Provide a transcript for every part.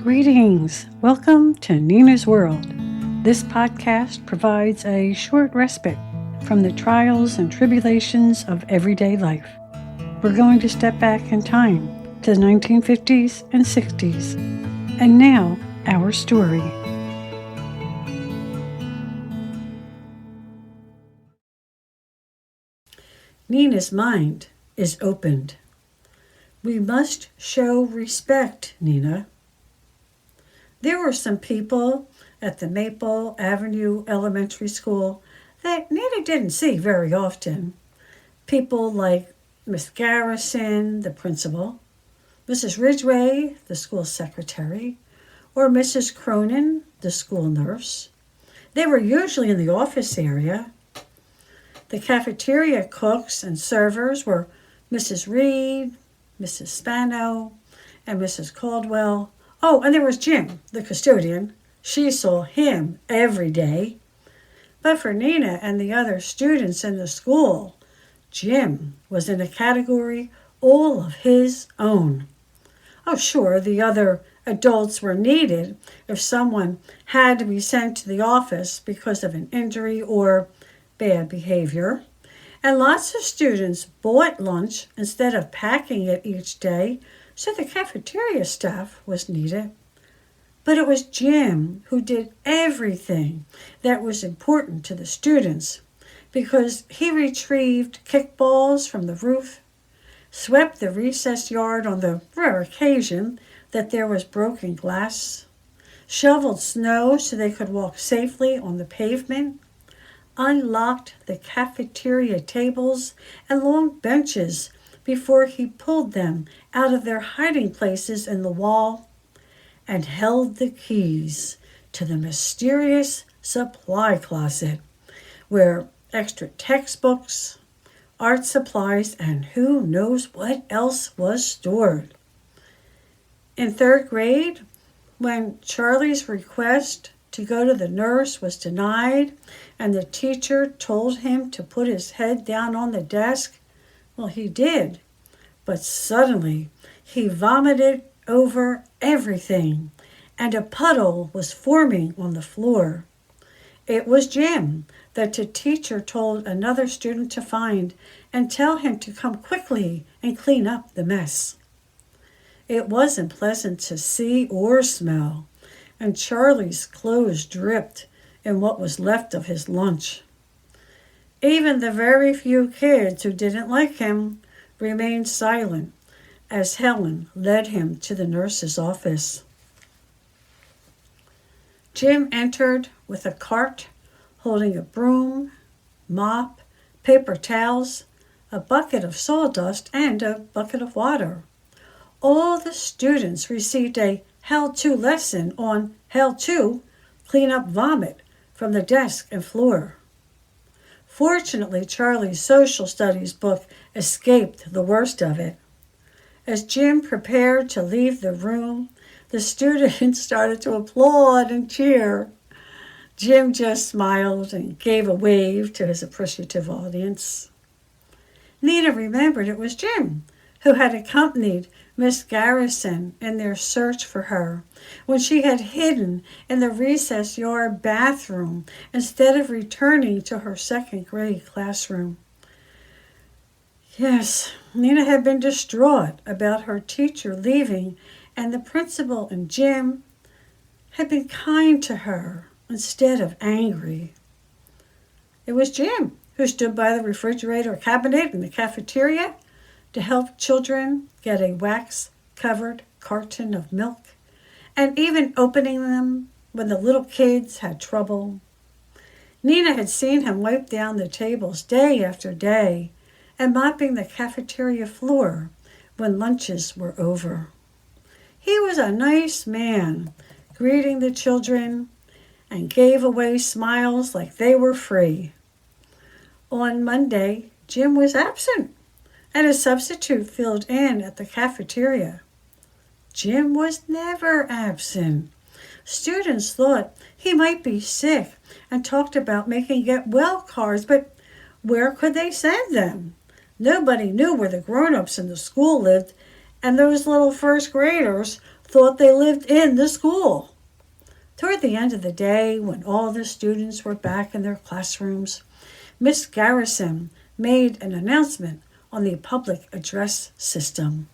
Greetings! Welcome to Nina's World. This podcast provides a short respite from the trials and tribulations of everyday life. We're going to step back in time to the 1950s and 60s. And now, our story. Nina's mind is opened. We must show respect, Nina. There were some people at the Maple Avenue Elementary School that Nina didn't see very often. People like Miss Garrison, the principal, Mrs. Ridgway, the school secretary, or Mrs. Cronin, the school nurse. They were usually in the office area. The cafeteria cooks and servers were Mrs. Reed, Mrs. Spano, and Mrs. Caldwell. Oh, and there was Jim, the custodian. She saw him every day. But for Nina and the other students in the school, Jim was in a category all of his own. Oh, sure, the other adults were needed if someone had to be sent to the office because of an injury or bad behavior. And lots of students bought lunch instead of packing it each day, so the cafeteria staff was needed. But it was Jim who did everything that was important to the students, because he retrieved kickballs from the roof, swept the recess yard on the rare occasion that there was broken glass, shoveled snow so they could walk safely on the pavement, unlocked the cafeteria tables and long benches before he pulled them out of their hiding places in the wall, and held the keys to the mysterious supply closet where extra textbooks, art supplies, and who knows what else was stored. In third grade, when Charlie's request to go to the nurse was denied and the teacher told him to put his head down on the desk, well, he did, but suddenly he vomited over everything, and a puddle was forming on the floor. It was Jim that the teacher told another student to find and tell him to come quickly and clean up the mess. It wasn't pleasant to see or smell, and Charlie's clothes dripped in what was left of his lunch. Even the very few kids who didn't like him remained silent as Helen led him to the nurse's office. Jim entered with a cart holding a broom, mop, paper towels, a bucket of sawdust, and a bucket of water. All the students received a how-to lesson on how to clean up vomit from the desk and floor. Fortunately, Charlie's social studies book escaped the worst of it. As Jim prepared to leave the room, the students started to applaud and cheer. Jim just smiled and gave a wave to his appreciative audience. Nina remembered it was Jim who had accompanied Miss Garrison in their search for her when she had hidden in the recess yard bathroom instead of returning to her second grade classroom. Yes, Nina had been distraught about her teacher leaving, and the principal and Jim had been kind to her instead of angry. It was Jim who stood by the refrigerator cabinet in the cafeteria to help children get a wax-covered carton of milk, and even opening them when the little kids had trouble. Nina had seen him wipe down the tables day after day and mopping the cafeteria floor when lunches were over. He was a nice man, greeting the children and gave away smiles like they were free. On Monday, Jim was absent, and a substitute filled in at the cafeteria. Jim was never absent. Students thought he might be sick and talked about making get well cards, but where could they send them? Nobody knew where the grown-ups in the school lived, and those little first graders thought they lived in the school. Toward the end of the day, when all the students were back in their classrooms, Miss Garrison made an announcement on the public address system.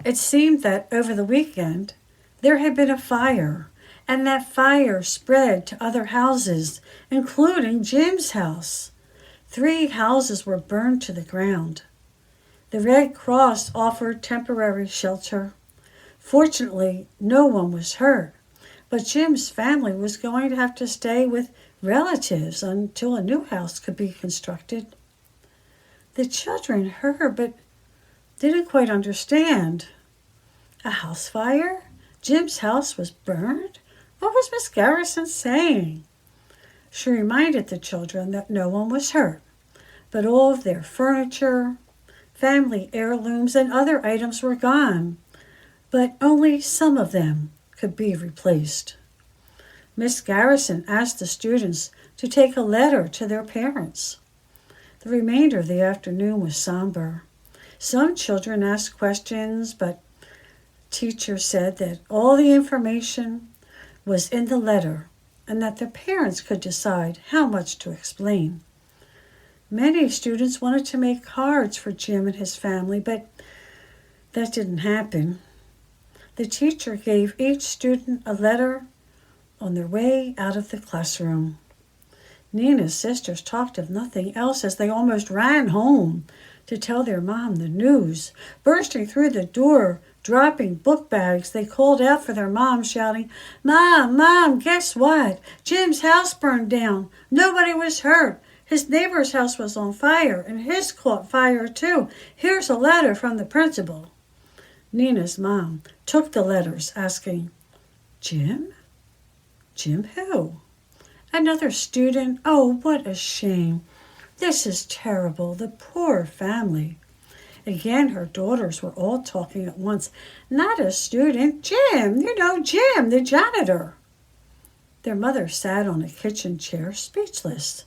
It seemed that over the weekend there had been a fire, and that fire spread to other houses, including Jim's house. 3 houses were burned to the ground. The Red Cross offered temporary shelter. Fortunately, no one was hurt, but Jim's family was going to have to stay with relatives until a new house could be constructed. The children heard, but didn't quite understand. A house fire? Jim's house was burned? What was Miss Garrison saying? She reminded the children that no one was hurt, but all of their furniture, family heirlooms, and other items were gone, but only some of them could be replaced. Miss Garrison asked the students to take a letter to their parents. The remainder of the afternoon was somber. Some children asked questions, but teacher said that all the information was in the letter and that their parents could decide how much to explain. Many students wanted to make cards for Jim and his family, but that didn't happen. The teacher gave each student a letter on their way out of the classroom. Nina's sisters talked of nothing else as they almost ran home to tell their mom the news. Bursting through the door, dropping book bags, they called out for their mom, shouting, "Mom, Mom, guess what? Jim's house burned down. Nobody was hurt. His neighbor's house was on fire, and his caught fire too. Here's a letter from the principal." Nina's mom took the letters, asking, "Jim? Jim who?" "Another student. Oh, what a shame. This is terrible. The poor family." Again, her daughters were all talking at once. "Not a student. Jim, Jim, the janitor." Their mother sat on a kitchen chair, speechless,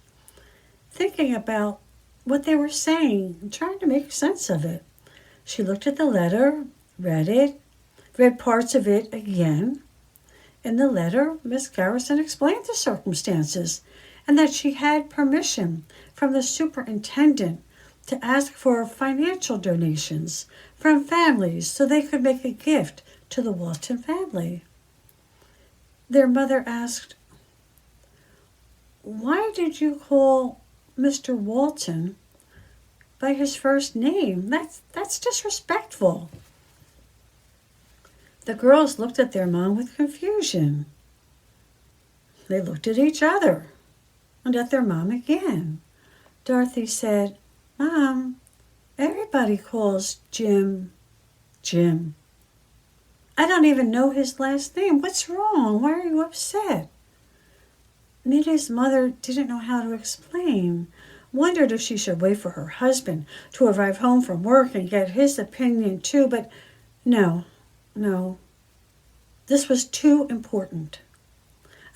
thinking about what they were saying and trying to make sense of it. She looked at the letter, read parts of it again. In the letter, Miss Garrison explained the circumstances and that she had permission from the superintendent to ask for financial donations from families so they could make a gift to the Walton family. Their mother asked, "Why did you call Mr. Walton by his first name? That's disrespectful." The girls looked at their mom with confusion. They looked at each other and at their mom again. Dorothy said, "Mom, everybody calls Jim Jim. I don't even know his last name. What's wrong? Why are you upset?" Nita's mother didn't know how to explain, wondered if she should wait for her husband to arrive home from work and get his opinion too, but no. This was too important.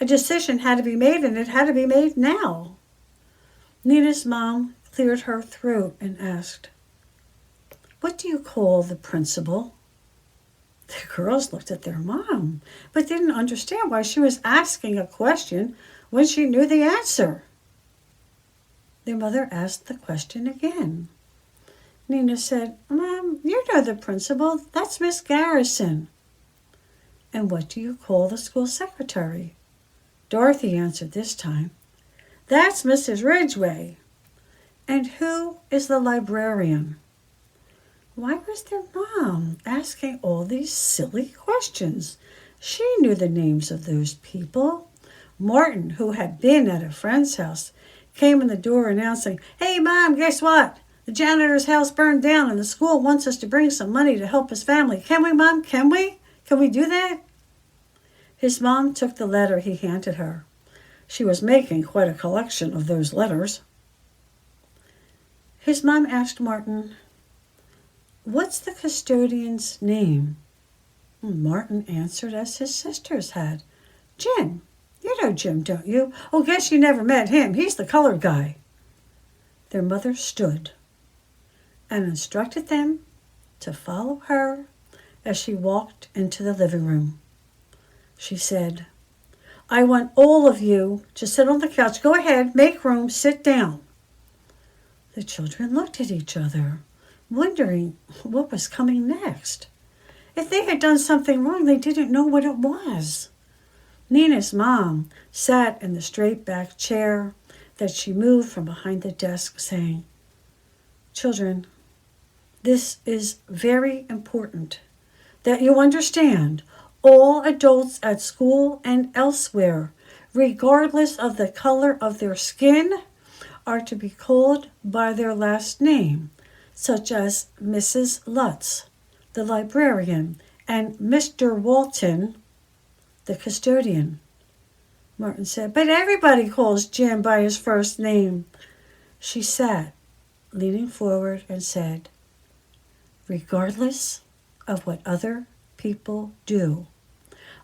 A decision had to be made, and it had to be made now. Nina's mom cleared her throat and asked, "What do you call the principal?" The girls looked at their mom, but didn't understand why she was asking a question when she knew the answer. Their mother asked the question again. Nina said, "Mom, you know the principal. That's Miss Garrison." "And what do you call the school secretary?" Dorothy answered this time. "That's Mrs. Ridgway." "And who is the librarian?" Why was their mom asking all these silly questions? She knew the names of those people. Martin, who had been at a friend's house, came in the door announcing, "Hey, Mom, guess what? The janitor's house burned down and the school wants us to bring some money to help his family. Can we, Mom? Can we? Can we do that?" His mom took the letter he handed her. She was making quite a collection of those letters. His mom asked Martin, "What's the custodian's name?" Martin answered as his sisters had. "Jim. You know Jim, don't you? Oh, guess you never met him. He's the colored guy." Their mother stood and instructed them to follow her as she walked into the living room. She said, "I want all of you to sit on the couch. Go ahead, make room, sit down." The children looked at each other, wondering what was coming next. If they had done something wrong, they didn't know what it was. Nina's mom sat in the straight-back chair that she moved from behind the desk, saying, "Children, this is very important that you understand. All adults at school and elsewhere, regardless of the color of their skin, are to be called by their last name, such as Mrs. Lutz, the librarian, and Mr. Walton, the custodian." Martin said, "But everybody calls Jim by his first name." She sat, leaning forward, and said, "Regardless of what other people do,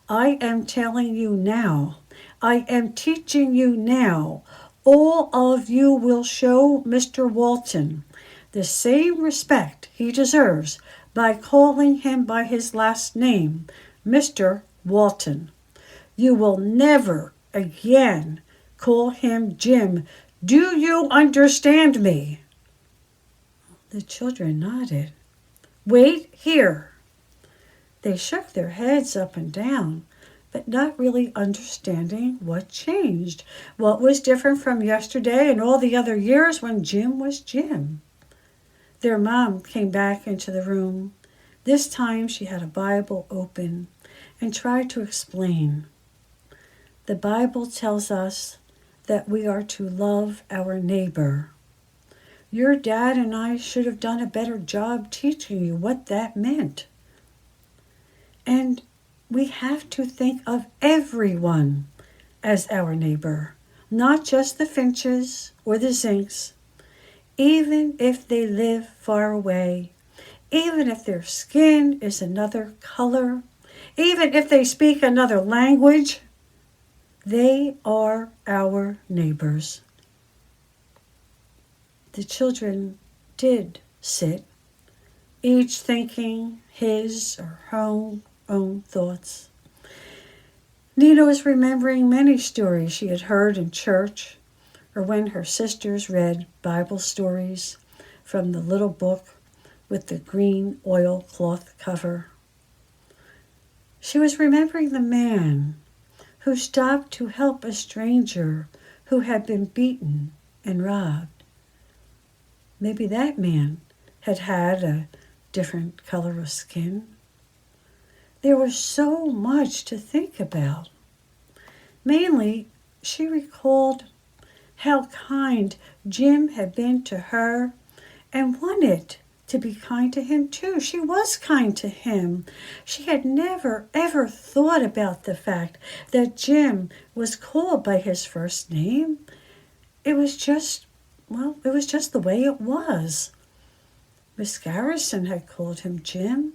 I am telling you now, I am teaching you now, all of you will show Mr. Walton the same respect he deserves by calling him by his last name, Mr. Walton. You will never again call him Jim. Do you understand me?" The children nodded. "Wait here." They shook their heads up and down, but not really understanding what changed, what was different from yesterday and all the other years when Jim was Jim. Their mom came back into the room. This time she had a Bible open and tried to explain. The Bible tells us that we are to love our neighbor. Your dad and I should have done a better job teaching you what that meant. And we have to think of everyone as our neighbor, not just the Finches or the Zinks, even if they live far away, even if their skin is another color, even if they speak another language. They are our neighbors. The children did sit, each thinking his or her own thoughts. Nina was remembering many stories she had heard in church, or when her sisters read Bible stories from the little book with the green oilcloth cover. She was remembering the man who stopped to help a stranger who had been beaten and robbed. Maybe that man had had a different color of skin. There was so much to think about. Mainly, she recalled how kind Jim had been to her and wanted to be kind to him too. She was kind to him. She had never, ever thought about the fact that Jim was called by his first name. It was just the way it was. Miss Garrison had called him Jim.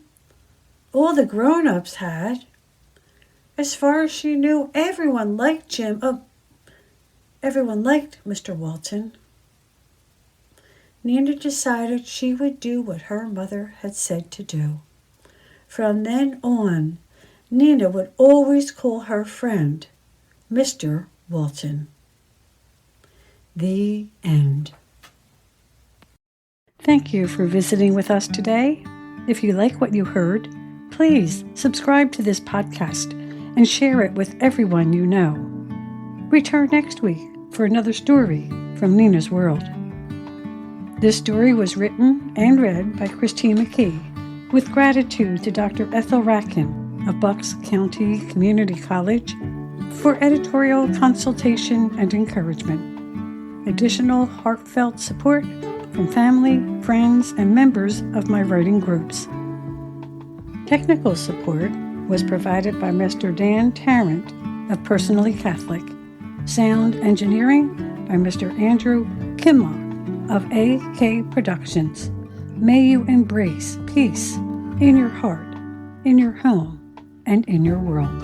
All the grown-ups had. As far as she knew, everyone liked Jim. Everyone liked Mr. Walton. Nina decided she would do what her mother had said to do. From then on, Nina would always call her friend Mr. Walton. The end. Thank you for visiting with us today. If you like what you heard, please subscribe to this podcast and share it with everyone you know. Return next week for another story from Nina's World. This story was written and read by Christine McKee, with gratitude to Dr. Ethel Ratkin of Bucks County Community College for editorial consultation and encouragement. Additional heartfelt support from family, friends, and members of my writing groups. Technical support was provided by Mr. Dan Tarrant of Personally Catholic. Sound engineering by Mr. Andrew Kimmel of AK Productions. May you embrace peace in your heart, in your home, and in your world.